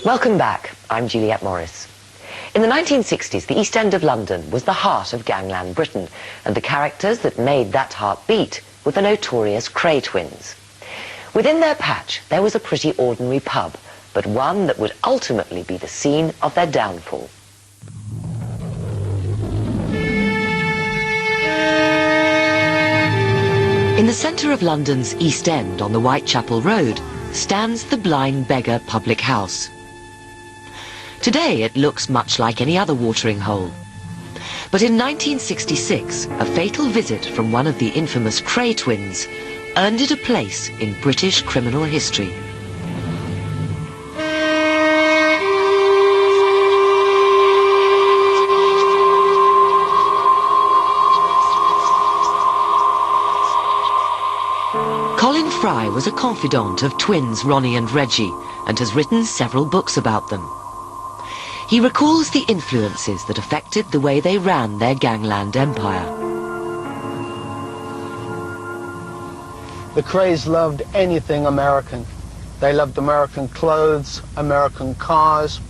Welcome back. I'm Juliette Morris. In the 1960s, the East End of London was the heart of gangland Britain, and the characters that made that heart beat were the notorious Kray twins. Within their patch, there was a pretty ordinary pub, but one that would ultimately be the scene of their downfall. In the centre of London's East End on the Whitechapel Road stands the Blind Beggar public house. Today it looks much like any other watering hole. But in 1966, a fatal visit from one of the infamous Kray twins earned it a place in British criminal history. Fry was a confidant of twins Ronnie and Reggie and has written several books about them. He recalls the influences that affected the way they ran their gangland empire. The Krays loved anything American. They loved American clothes, American cars.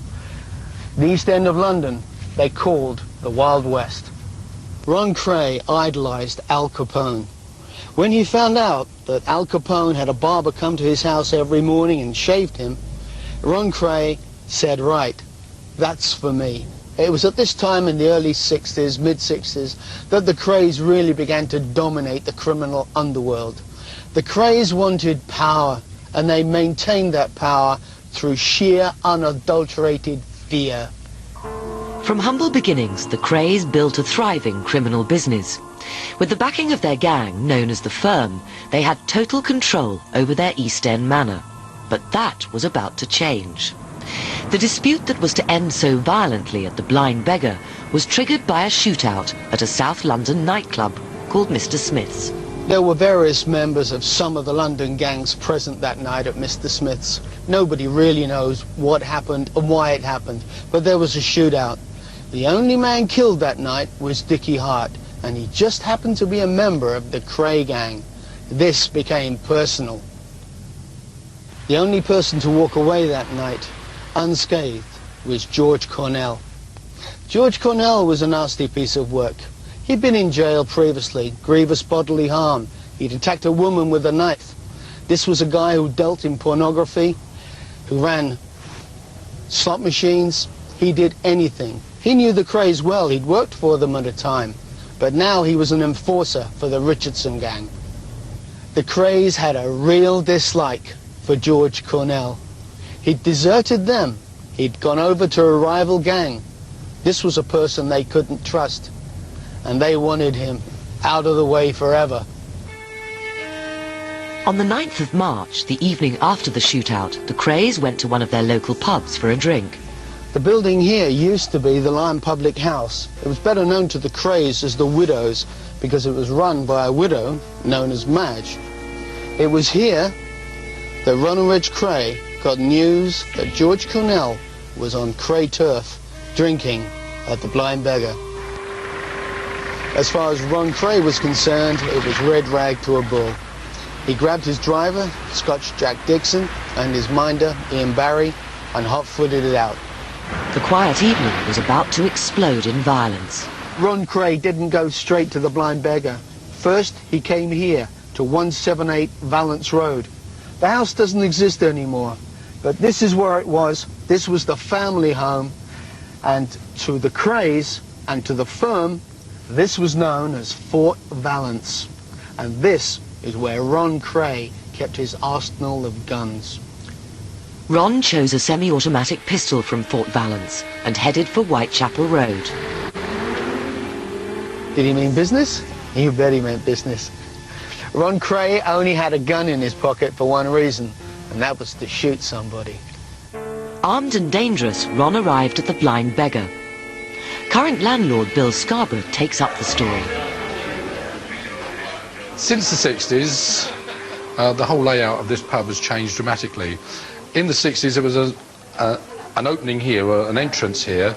The East End of London they called the Wild West. Ron Kray idolized Al Capone. When he found out that Al Capone had a barber come to his house every morning and shaved him, Ron Kray said, right, that's for me. It was at this time in the early 60s, mid-60s, that the Krays really began to dominate the criminal underworld. The Krays wanted power, and they maintained that power through sheer, unadulterated fear. From humble beginnings, the Krays built a thriving criminal business. With the backing of their gang, known as the Firm, they had total control over their East End manor. But that was about to change. The dispute that was to end so violently at the Blind Beggar was triggered by a shootout at a South London nightclub called Mr. Smith's. There were various members of some of the London gangs present that night at Mr. Smith's. Nobody really knows what happened and why it happened, but there was a shootout. The only man killed that night was Dickie Hart, and he just happened to be a member of the Kray gang. This became personal. The only person to walk away that night unscathed was George Cornell. George Cornell was a nasty piece of work. He'd been in jail previously, grievous bodily harm. He'd attacked a woman with a knife. This was a guy who dealt in pornography, who ran slot machines. He did anything. He knew the Krays well. He'd worked for them at a time. But now he was an enforcer for the Richardson gang. The Krays had a real dislike for George Cornell. He'd deserted them. He'd gone over to a rival gang. This was a person they couldn't trust, and they wanted him out of the way forever. On the 9th of March, the evening after the shootout, the Krays went to one of their local pubs for a drink. The building here used to be the Lion Public House. It was better known to the Krays as the Widows because it was run by a widow known as Madge. It was here that Ron and Reg Kray got news that George Cornell was on Kray turf drinking at the Blind Beggar. As far as Ron Kray was concerned, it was red rag to a bull. He grabbed his driver, Scotch Jack Dixon, and his minder, Ian Barry, and hot-footed it out. The quiet evening was about to explode in violence. Ron Kray didn't go straight to the Blind Beggar. First, he came here to 178 Valence Road. The house doesn't exist anymore, but this is where it was. This was the family home, and to the Krays and to the Firm, this was known as Fort Valence. And this is where Ron Kray kept his arsenal of guns. Ron chose a semi-automatic pistol from Fort Valence and headed for Whitechapel Road. Did he mean business? You bet he meant business. Ron Kray only had a gun in his pocket for one reason, and that was to shoot somebody. Armed and dangerous, Ron arrived at the Blind Beggar. Current landlord Bill Scarborough takes up the story. Since the 60s, the whole layout of this pub has changed dramatically. In the 60s, there was an opening here, or an entrance here,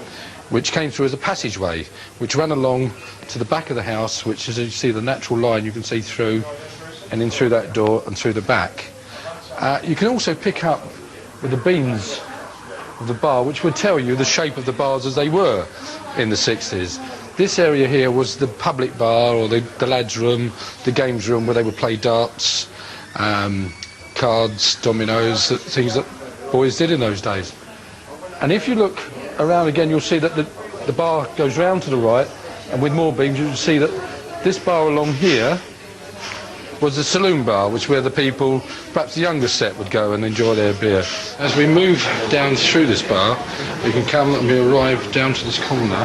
which came through as a passageway, which ran along to the back of the house, which, as you see, the natural line you can see through, and in through that door and through the back. You can also pick up with the beams of the bar, which would tell you the shape of the bars as they were in the 60s. This area here was the public bar, or the lads' room, the games room, where they would play darts, cards, dominoes, things that boys did in those days. And if you look around again, you'll see that the bar goes round to the right, and with more beams you'll see that this bar along here was the saloon bar, which where the people, perhaps the younger set, would go and enjoy their beer. As we move down through this bar, we can come and we arrive down to this corner,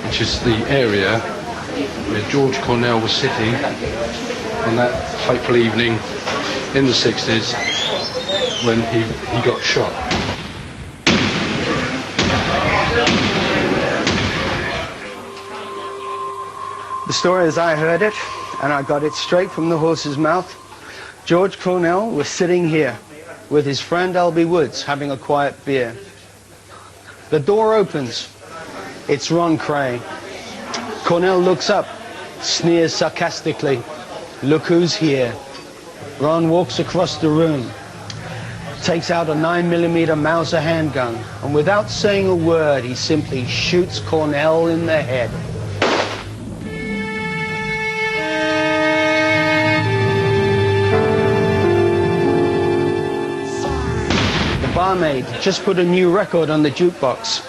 which is the area where George Cornell was sitting on that fateful evening in the 60s when he got shot. The story as I heard it, and I got it straight from the horse's mouth, George Cornell was sitting here with his friend Albie Woods having a quiet beer. The door opens. It's Ron Kray. Cornell looks up, sneers sarcastically. Look who's here. Ron walks across the room, takes out a 9mm Mauser handgun, and without saying a word, he simply shoots Cornell in the head. Barmaid just put a new record on the jukebox.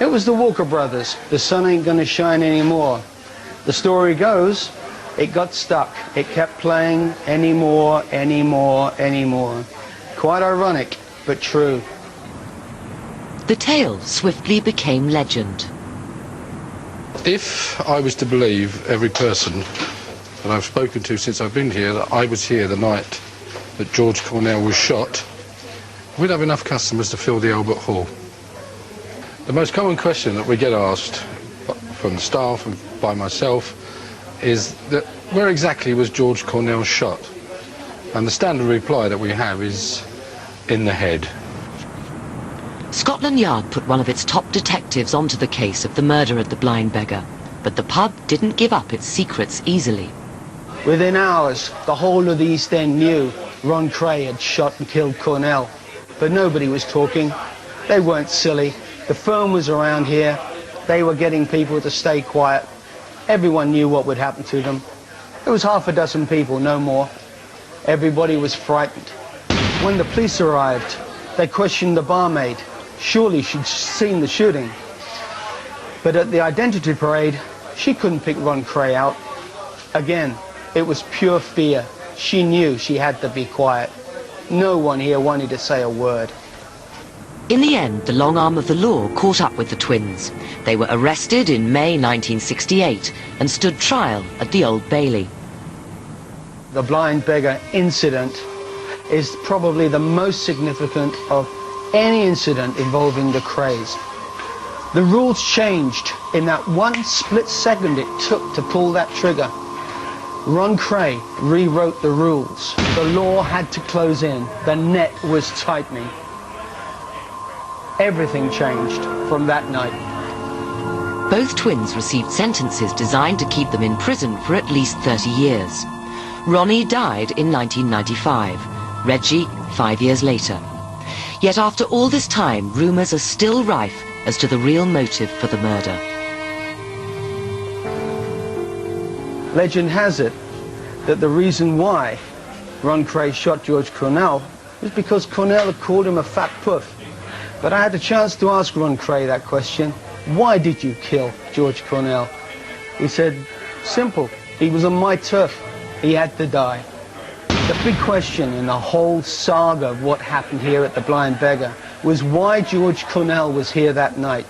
It was the Walker Brothers, The Sun Ain't Gonna Shine Anymore. The story goes, it got stuck. It kept playing anymore, anymore, anymore. Quite ironic, but true. The tale swiftly became legend. If I was to believe every person that I've spoken to since I've been here, that I was here the night that George Cornell was shot, we'd have enough customers to fill the Albert Hall. The most common question that we get asked from the staff and by myself is that where exactly was George Cornell shot? And the standard reply that we have is in the head. Scotland Yard put one of its top detectives onto the case of the murder at the Blind Beggar, but the pub didn't give up its secrets easily. Within hours, the whole of the East End knew Ron Kray had shot and killed Cornell. But nobody was talking. They weren't silly. The firm was around here. They were getting people to stay quiet. Everyone knew what would happen to them. There was half a dozen people, no more. Everybody was frightened. When the police arrived, they questioned the barmaid. Surely she'd seen the shooting. But at the identity parade, she couldn't pick Ron Kray out. Again, it was pure fear. She knew she had to be quiet. No one here wanted to say a word. In the end, the long arm of the law caught up with the twins. They were arrested in May 1968 and stood trial at the Old Bailey. The Blind Beggar incident is probably the most significant of any incident involving the Krays. The rules changed in that one split second it took to pull that trigger. Ron Kray rewrote the rules. The law had to close in. The net was tightening. Everything changed from that night. Both twins received sentences designed to keep them in prison for at least 30 years. Ronnie died in 1995, Reggie 5 years later. Yet after all this time, rumours are still rife as to the real motive for the murder. Legend has it that the reason why Ron Kray shot George Cornell was because Cornell had called him a fat puff. But I had a chance to ask Ron Kray that question. Why did you kill George Cornell? He said, simple. He was on my turf. He had to die. The big question in the whole saga of what happened here at the Blind Beggar was why George Cornell was here that night.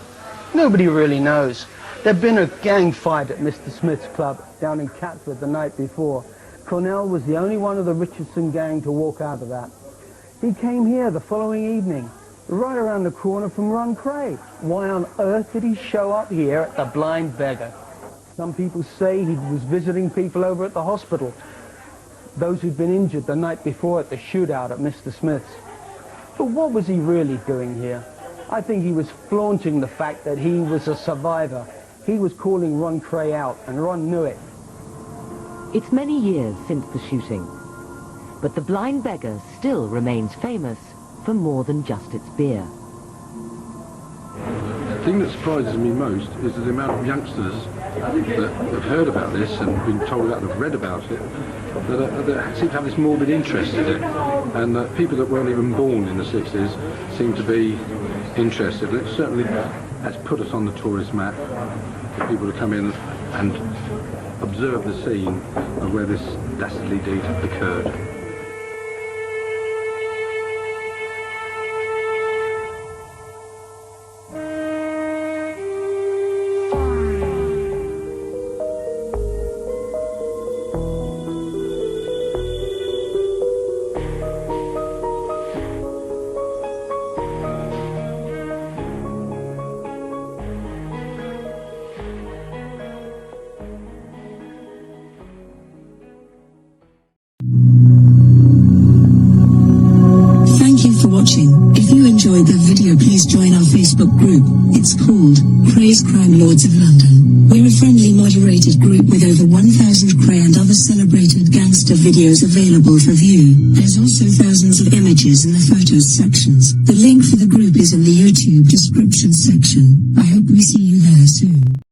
Nobody really knows. There'd been a gang fight at Mr. Smith's club down in Chatsworth the night before. Cornell was the only one of the Richardson gang to walk out of that. He came here the following evening, right around the corner from Ron Kray. Why on earth did he show up here at the Blind Beggar? Some people say he was visiting people over at the hospital, those who'd been injured the night before at the shootout at Mr. Smith's. But what was he really doing here? I think he was flaunting the fact that he was a survivor. He was calling Ron Kray out, and Ron knew it. It's many years since the shooting, but the Blind Beggar still remains famous for more than just its beer. thing that surprises me most is the amount of youngsters that have heard about this and been told about, have read about it, that seem to have this morbid interest in it, and that people that weren't even born in the 60s seem to be interested. And it certainly has put us on the tourist map for people to come in and observe the scene of where this dastardly deed occurred. If you enjoyed the video, please join our Facebook group. It's called Krays Crime Lords of London. We're a friendly moderated group with over 1,000 Kray and other celebrated gangster videos available for view. There's also thousands of images in the photos sections. The link for the group is in the YouTube description section. I hope we see you there soon.